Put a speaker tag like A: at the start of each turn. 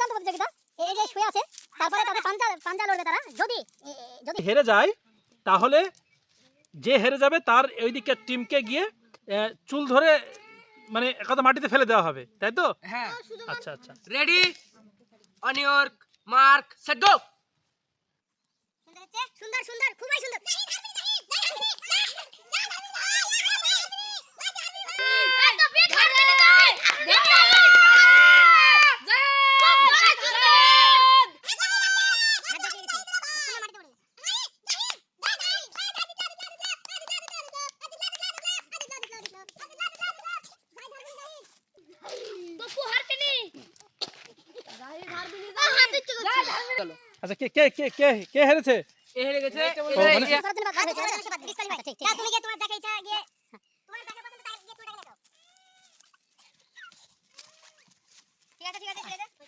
A: দুর্দান্ত প্রতিযোগিতা। এই যে শুয়ে আছে, তারপরে তাদের পাঞ্জা লড়বে তারা। যদি
B: হেরে যায় তাহলে যে হেরে যাবে তার ওইদিকে টিমকে গিয়ে চুল ধরে মানে একদম মাটিতে ফেলে দেওয়া হবে, তাই তো?
C: হ্যাঁ।
B: আচ্ছা আচ্ছা,
C: ready, on your mark, set go.
A: সুন্দর সুন্দর, খুবই সুন্দর।
B: আচ্ছা কে কে কে কে কে হেরেছে?
C: এ হেরে গেছে।
B: মানে-
A: তুমি গিয়ে তোমার যাকে ইচ্ছা গিয়ে তোমার যাকে পছন্দ তাকে গিয়ে তুমি ডাকে দাও। ঠিক আছে ছেড়ে দে।